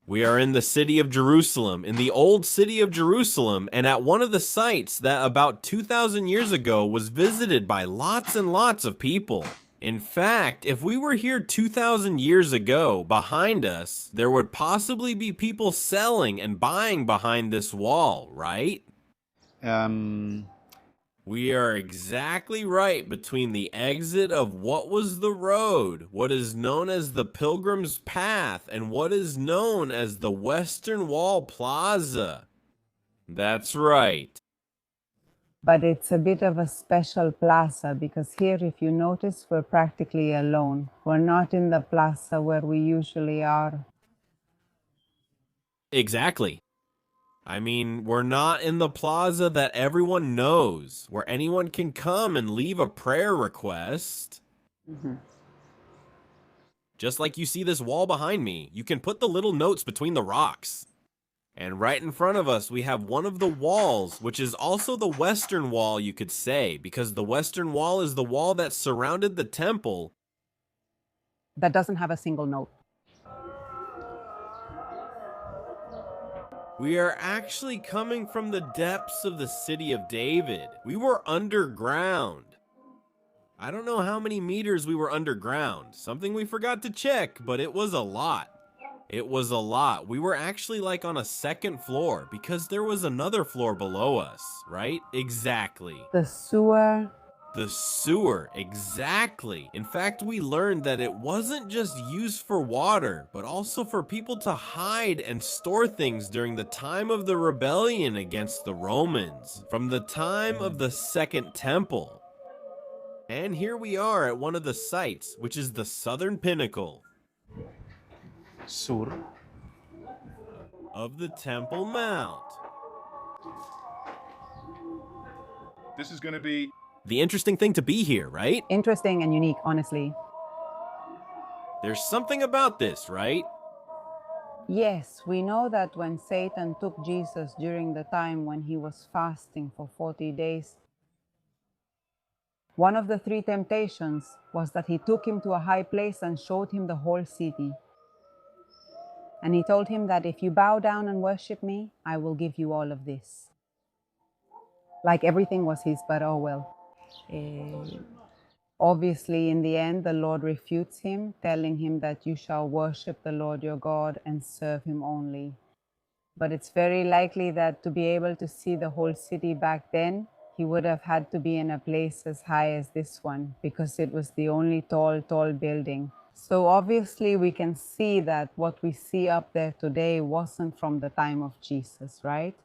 We are in the city of Jerusalem, in the old city of Jerusalem, and at one of the sites that about 2,000 years ago was visited by lots and lots of people. In fact, if we were here 2,000 years ago, behind us, there would possibly be people selling and buying behind this wall, right? We are exactly right between the exit of what was the road, what is known as the Pilgrim's Path, and what is known as the Western Wall Plaza. That's right. But it's a bit of a special plaza because here, if you notice, we're practically alone. We're not in the plaza where we usually are. Exactly. I mean, we're not in the plaza that everyone knows, where anyone can come and leave a prayer request. Just like you see this wall behind me, you can put the little notes between the rocks. And right in front of us, we have one of the walls, which is also the Western Wall, you could say, because the Western Wall is the wall that surrounded the temple. That doesn't have a single note. We are actually coming from the depths of the city of David. We were underground. I don't know how many meters we were underground. Something we forgot to check, but it was a lot. It was a lot. We were actually like on a second floor because there was another floor below us, right? Exactly. The sewer. The sewer, exactly. In fact, we learned that it wasn't just used for water, but also for people to hide and store things during the time of the rebellion against the Romans, from the time of the Second Temple. And here we are at one of the sites, which is the southern pinnacle Sur. of the Temple Mount. This is going to be The interesting thing to be here, right? Interesting and unique, honestly. There's something about this, right? Yes, we know that when Satan took Jesus during the time when he was fasting for 40 days, one of the 3 temptations was that he took him to a high place and showed him the whole city. And he told him that if you bow down and worship me, I will give you all of this. Like everything was his, but oh well. Obviously, in the end, the Lord refutes him, telling him that you shall worship the Lord your God and serve him only. But it's very likely that to be able to see the whole city back then, he would have had to be in a place as high as this one because it was the only tall building. So obviously we can see that what we see up there today wasn't from the time of Jesus, right?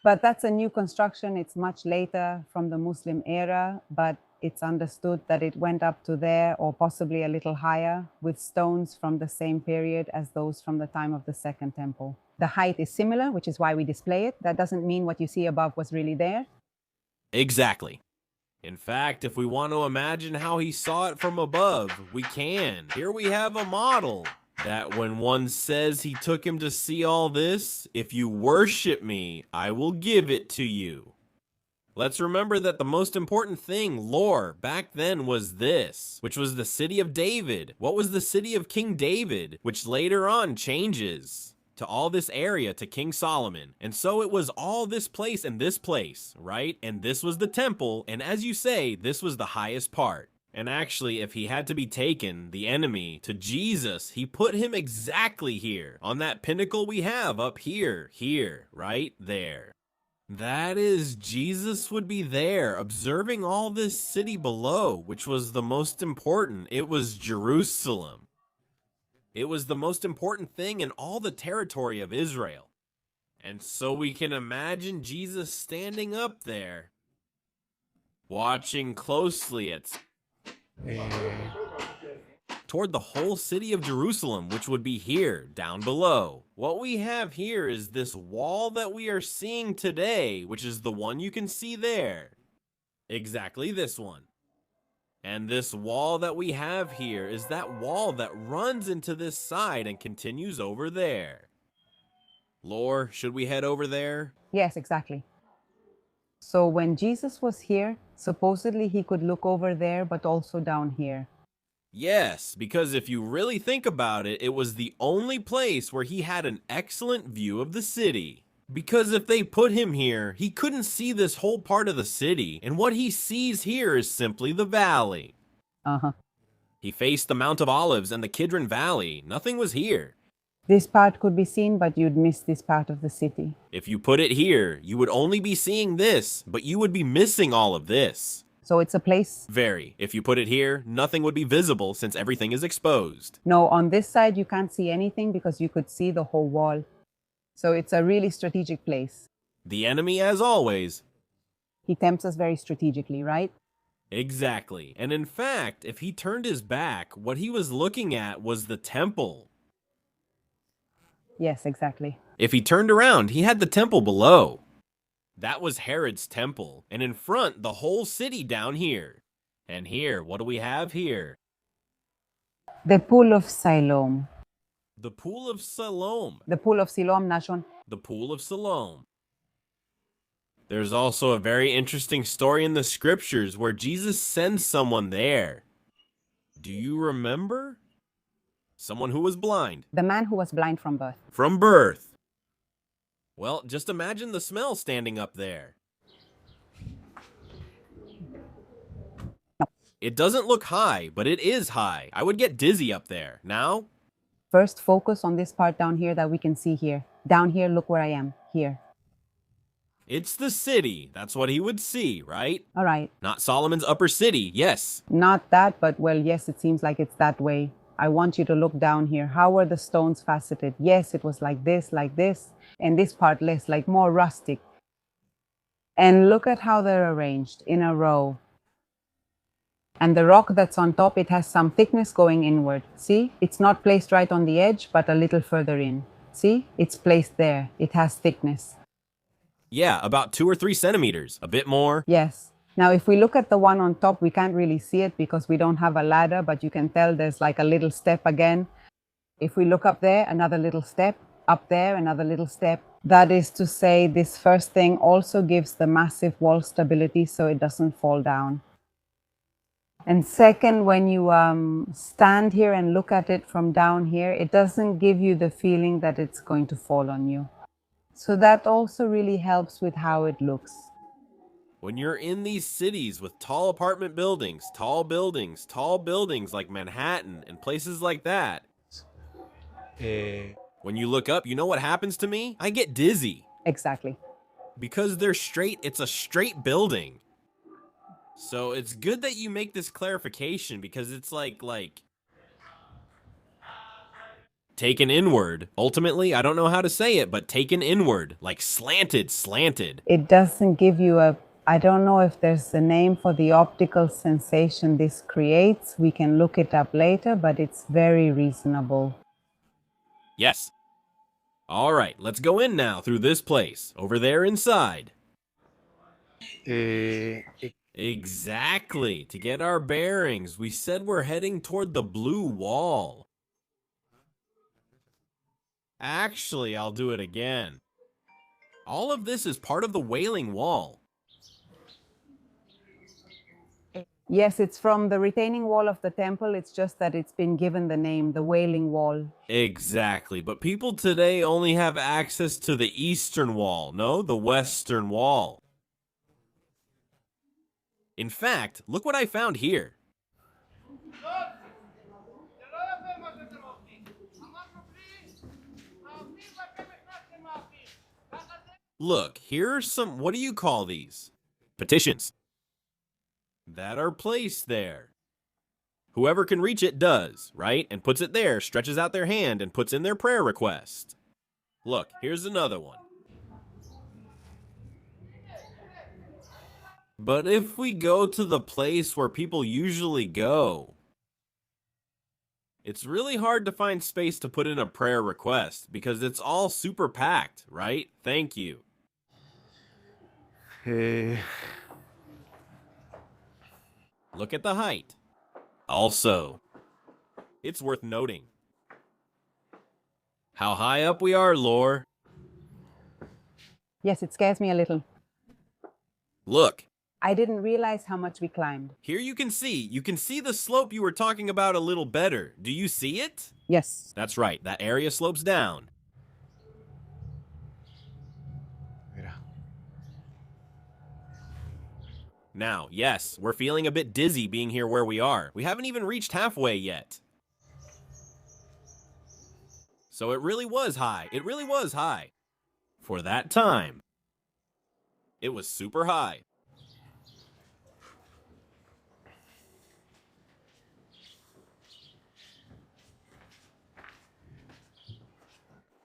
But that's a new construction. It's much later from the Muslim era, but it's understood that it went up to there or possibly a little higher with stones from the same period as those from the time of the Second Temple. The height is similar, which is why we display it. That doesn't mean what you see above was really there. Exactly. In fact, if we want to imagine how he saw it from above, we can. Here we have a model that when one says he took him to see all this, if you worship me, I will give it to you. Let's remember that the most important thing, lore, back then was this, which was the city of David. What was the city of King David, which later on changes to all this area to King Solomon. And so it was all this place and this place, right? And this was the temple, and as you say, this was the highest part. And actually, if he had to be taken, the enemy, to Jesus, he put him exactly here, on that pinnacle we have up here, right there. That is, Jesus would be there, observing all this city below, which was the most important. It was Jerusalem. It was the most important thing in all the territory of Israel. And so we can imagine Jesus standing up there, watching closely toward the whole city of Jerusalem, which would be here, down below. What we have here is this wall that we are seeing today, which is the one you can see there. Exactly this one. And this wall that we have here is that wall that runs into this side and continues over there. Lore, should we head over there? Yes, exactly. So when Jesus was here, supposedly he could look over there, but also down here. Yes, because if you really think about it, it was the only place where he had an excellent view of the city. Because if they put him here, he couldn't see this whole part of the city, and what he sees here is simply the valley. Uh-huh. He faced the Mount of Olives and the Kidron Valley. Nothing was here. This part could be seen, but you'd miss this part of the city. If you put it here, you would only be seeing this, but you would be missing all of this. So it's a place. Very. If you put it here, nothing would be visible since everything is exposed. No, on this side you can't see anything because you could see the whole wall. So it's a really strategic place. The enemy, as always. He tempts us very strategically, right? Exactly. And in fact, if he turned his back, what he was looking at was the temple. Yes, exactly. If he turned around, he had the temple below. That was Herod's temple, and in front, the whole city down here. And here, what do we have here? The pool of Siloam. The pool of Siloam. The pool of Siloam, Nashon. The pool of Siloam. There's also a very interesting story in the scriptures where Jesus sends someone there. Do you remember? Someone who was blind. The man who was blind from birth. From birth. Well, just imagine the smell standing up there. It doesn't look high, but it is high. I would get dizzy up there. Now? First, focus on this part down here that we can see here. Down here, look where I am. Here. It's the city. That's what he would see, right? All right. Not Solomon's upper city, yes. Not that, but well, yes, it seems like it's that way. I want you to look down here. How were the stones faceted? Yes, it was like this, and this part less, like more rustic. And look at how they're arranged in a row. And the rock that's on top, it has some thickness going inward. See? It's not placed right on the edge, but a little further in. See? It's placed there. It has thickness. Yeah, about 2 or 3 centimeters. A bit more. Yes. Now, if we look at the one on top, we can't really see it because we don't have a ladder, but you can tell there's like a little step again. If we look up there, another little step. Up there, another little step. That is to say, this first thing also gives the massive wall stability so it doesn't fall down. And second, when you stand here and look at it from down here, it doesn't give you the feeling that it's going to fall on you. So that also really helps with how it looks. When you're in these cities with tall apartment buildings, tall buildings like Manhattan and places like that, when you look up, you know what happens to me? I get dizzy. Exactly. Because they're straight, it's a straight building. So it's good that you make this clarification because it's like taken inward. Ultimately, I don't know how to say it, but taken inward, like slanted. It doesn't give you I don't know if there's a name for the optical sensation this creates. We can look it up later, but it's very reasonable. Yes. All right, let's go in now through this place, over there inside. Exactly. To get our bearings, we said we're heading toward the blue wall. Actually, I'll do it again. All of this is part of the Wailing Wall. Yes, it's from the retaining wall of the temple. It's just that it's been given the name, the Wailing Wall. Exactly, but people today only have access to the Eastern Wall, no, the Western Wall. In fact, look what I found here. Look, here are some, what do you call these? Petitions. That are placed there. Whoever can reach it does, right? And puts it there, stretches out their hand, and puts in their prayer request. Look, here's another one. But if we go to the place where people usually go, it's really hard to find space to put in a prayer request because it's all super packed, right? Thank you. Look at the height. Also, it's worth noting how high up we are, Lore. Yes, it scares me a little. Look, I didn't realize how much we climbed. Here you can see the slope you were talking about a little better. Do you see it? Yes. That's right, that area slopes down. Mira. Now, yes, we're feeling a bit dizzy being here where we are. We haven't even reached halfway yet. So it really was high. It really was high. For that time, it was super high.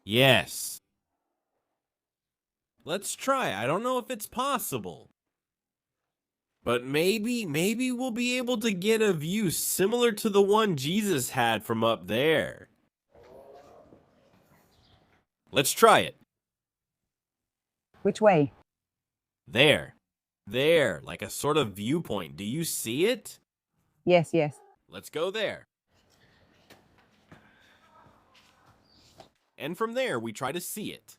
Yes. Let's try. I don't know if it's possible. But maybe we'll be able to get a view similar to the one Jesus had from up there. Let's try it. Which way? There. There, like a sort of viewpoint. Do you see it? Yes, yes. Let's go there. And from there, we try to see it.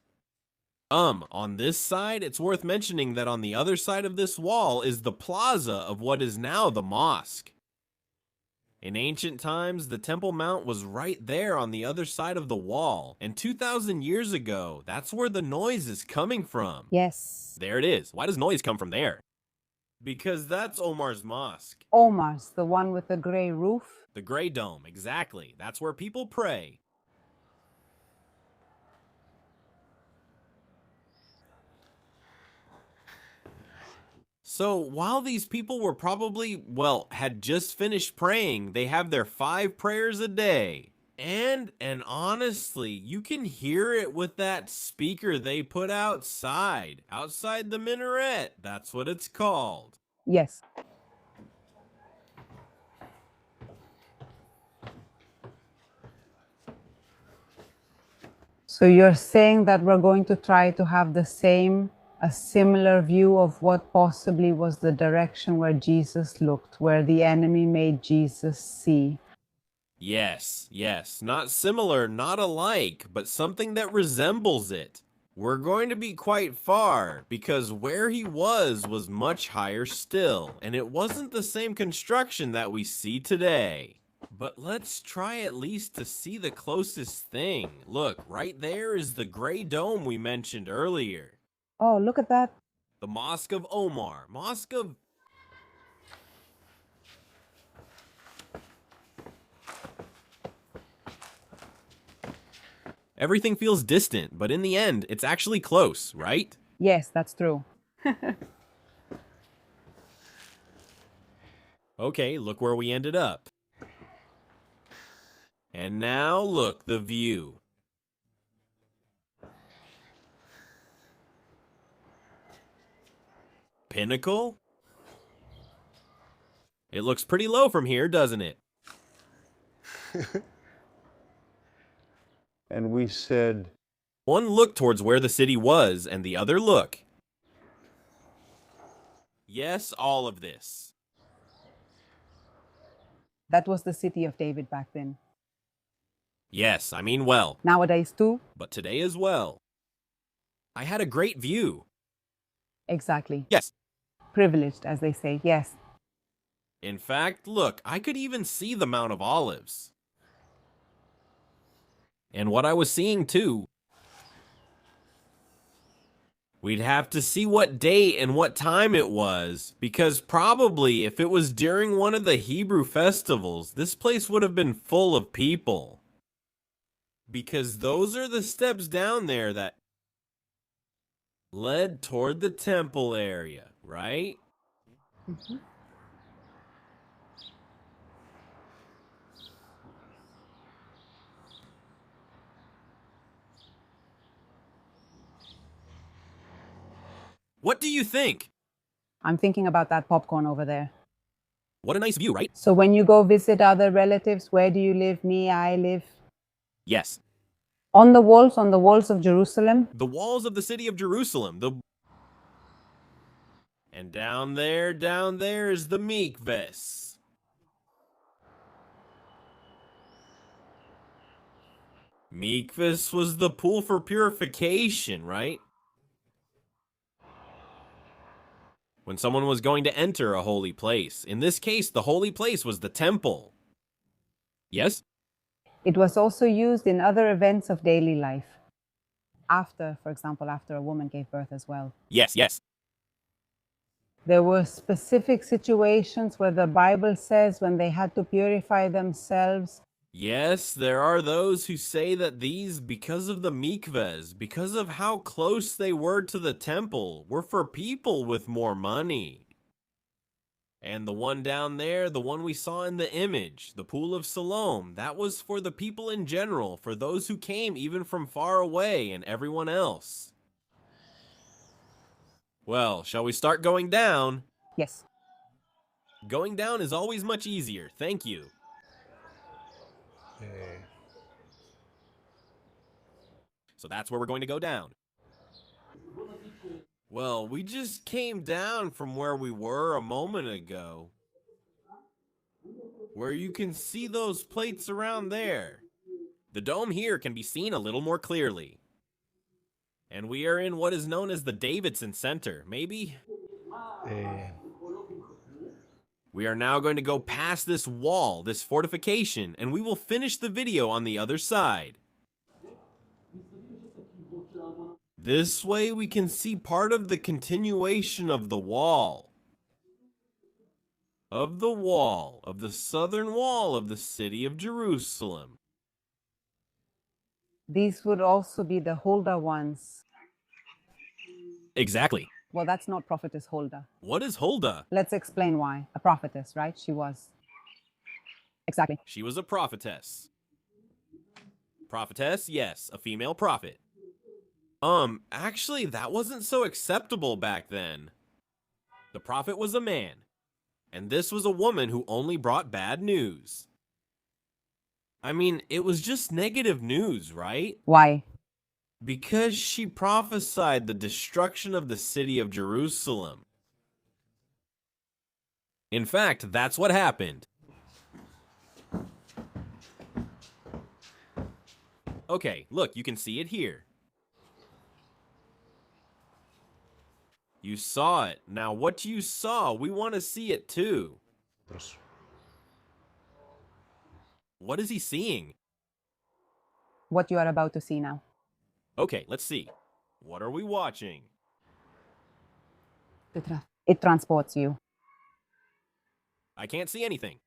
On this side, it's worth mentioning that on the other side of this wall is the plaza of what is now the mosque. In ancient times, the Temple Mount was right there on the other side of the wall, and 2,000 years ago, that's where the noise is coming from. Yes. There it is. Why does noise come from there? Because that's Omar's mosque. Omar's, the one with the gray roof? The gray dome, exactly. That's where people pray. So while these people were probably, well, had just finished praying, they have their 5 prayers a day. And honestly, you can hear it with that speaker they put outside the minaret. That's what it's called. Yes. So you're saying that we're going to try to have a similar view of what possibly was the direction where Jesus looked, where the enemy made Jesus see. Yes, not similar, not alike, but something that resembles it. We're going to be quite far, because where he was much higher still, and it wasn't the same construction that we see today. But let's try at least to see the closest thing. Look, right there is the gray dome we mentioned earlier. Oh, look at that. The Mosque of Omar. Everything feels distant, but in the end, it's actually close, right? Yes, that's true. Okay, look where we ended up. And now look, the view. Pinnacle? It looks pretty low from here, doesn't it? And we said, One look towards where the city was, and the other look. Yes, all of this. That was the city of David back then. Yes, I mean well, Nowadays too? but today as well. I had a great view. Exactly. Yes. Privileged, as they say. Yes. In fact, look, I could even see the Mount of Olives. And what I was seeing too. We'd have to see what date and what time it was, because probably if it was during one of the Hebrew festivals, this place would have been full of people. Because those are the steps down there that led toward the temple area, right? Mm-hmm. What do you think? I'm thinking about that popcorn over there. What a nice view, right? So when you go visit other relatives, where do you live? Me, I live Yes. on the walls of Jerusalem. The walls of the city of Jerusalem. And down there is the mikvahs. Mikvahs was the pool for purification, right? when someone was going to enter a holy place. In this case, the holy place was the temple. Yes? It was also used in other events of daily life. After, for example, after a woman gave birth as well. Yes, yes. There were specific situations where the Bible says when they had to purify themselves. Yes, there are those who say that these, because of the mikvahs, because of how close they were to the temple, were for people with more money. And the one down there, the one we saw in the image, the Pool of Siloam, that was for the people in general, for those who came even from far away and everyone else. Well, shall we start going down? Yes. Going down is always much easier, thank you. So that's where we're going to go down. Well, we just came down from where we were a moment ago. Where you can see those plates around there. The dome here can be seen a little more clearly. And we are in what is known as the Davidson Center, maybe? We are now going to go past this wall, this fortification, and we will finish the video on the other side. This way we can see part of the continuation of the wall. Of the southern wall of the city of Jerusalem. These would also be the Huldah ones. Exactly. Well, that's not prophetess Huldah. What is Huldah? Let's explain why. A prophetess, right? She was. Exactly. She was a prophetess. Prophetess, yes, a female prophet. Actually, that wasn't so acceptable back then. The prophet was a man, and this was a woman who only brought bad news. I mean, it was just negative news, right? Why? Because she prophesied the destruction of the city of Jerusalem. In fact, that's what happened. Okay, look, you can see it here. You saw it. Now, what you saw, we want to see it too. What is he seeing? What you are about to see now. Okay, let's see. What are we watching? It transports you. I can't see anything.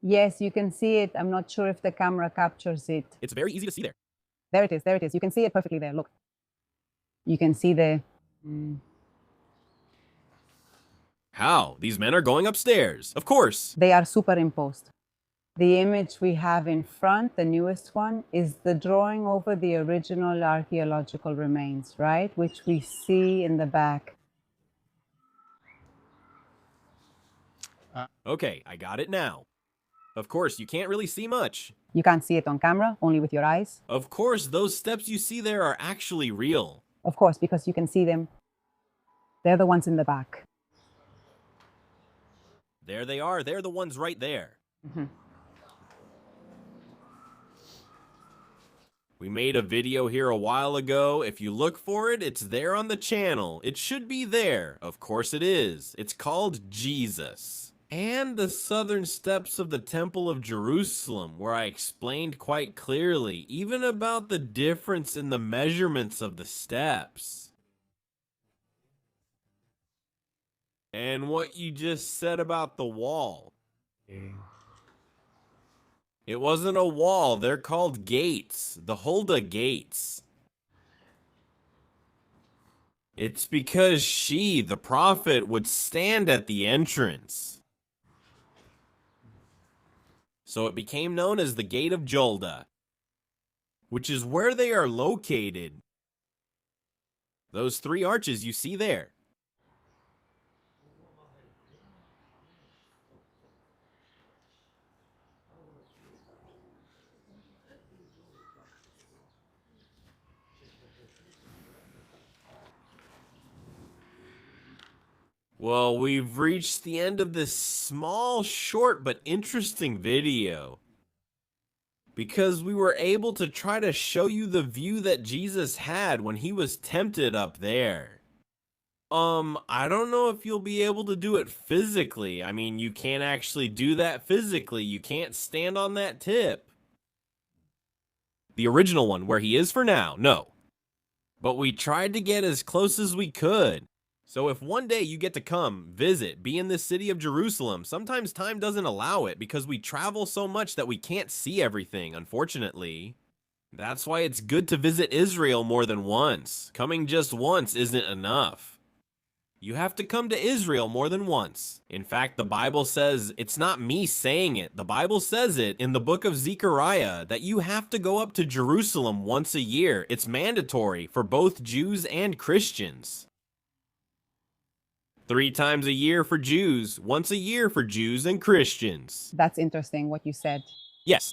Yes, you can see it. I'm not sure if the camera captures it. It's very easy to see there. There it is. There it is. You can see it perfectly there. Look. You can see the... How? These men are going upstairs. Of course. They are superimposed. The image we have in front, the newest one, is the drawing over the original archaeological remains, right? Which we see in the back. Okay, I got it now. Of course, you can't really see much. You can't see it on camera, only with your eyes. Of course, those steps you see there are actually real. Of course, because you can see them. They're the ones in the back. There they are. They're the ones right there. We made a video here a while ago. If you look for it, it's there on the channel. It should be there. Of course it is. It's called Jesus. And the southern steps of the Temple of Jerusalem, where I explained quite clearly, even about the difference in the measurements of the steps. And what you just said about the wall. It wasn't a wall. They're called gates. The Huldah gates. It's because she, the prophet, would stand at the entrance. So it became known as the Gate of Huldah, which is where they are located. Those three arches you see there. Well, we've reached the end of this small, short, but interesting video. Because we were able to try to show you the view that Jesus had when he was tempted up there. I don't know if you'll be able to do it physically. I mean, you can't actually do that physically. You can't stand on that tip. The original one, where he is for now, no. But we tried to get as close as we could. So if one day you get to come, visit, be in the city of Jerusalem, sometimes time doesn't allow it because we travel so much that we can't see everything, unfortunately. That's why it's good to visit Israel more than once. Coming just once isn't enough. You have to come to Israel more than once. In fact, the Bible says, it's not me saying it, the Bible says it in the book of Zechariah, that you have to go up to Jerusalem once a year. It's mandatory for both Jews and Christians. 3 times a year for Jews, once a year for Jews and Christians. That's interesting what you said. Yes.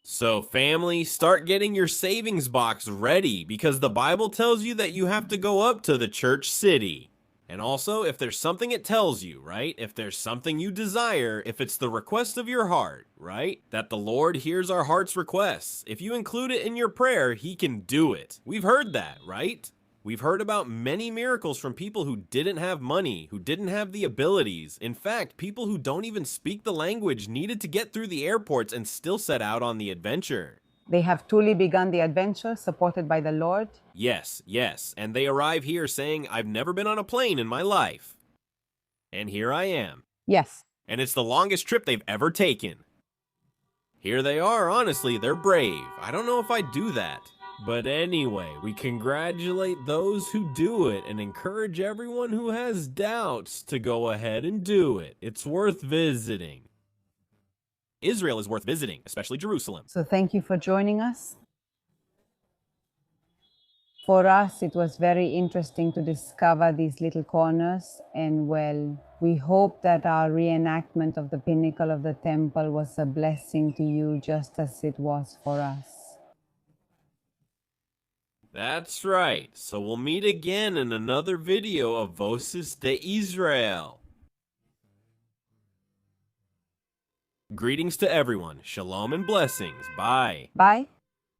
So family, start getting your savings box ready because the Bible tells you that you have to go up to the church city. And also, if there's something it tells you, right? If there's something you desire, if it's the request of your heart, right? That the Lord hears our heart's requests. If you include it in your prayer, He can do it. We've heard that, right? We've heard about many miracles from people who didn't have money, who didn't have the abilities. In fact, people who don't even speak the language needed to get through the airports and still set out on the adventure. They have truly begun the adventure, supported by the Lord. Yes, and they arrive here saying, I've never been on a plane in my life. And here I am. Yes. And it's the longest trip they've ever taken. Here they are, honestly, they're brave. I don't know if I'd do that. But anyway, we congratulate those who do it and encourage everyone who has doubts to go ahead and do it. It's worth visiting. Israel is worth visiting, especially Jerusalem. So thank you for joining us. For us, it was very interesting to discover these little corners, and well, we hope that our reenactment of the pinnacle of the temple was a blessing to you just as it was for us. That's right. So we'll meet again in another video of Voces de Israel. Greetings to everyone. Shalom and blessings. Bye. Bye.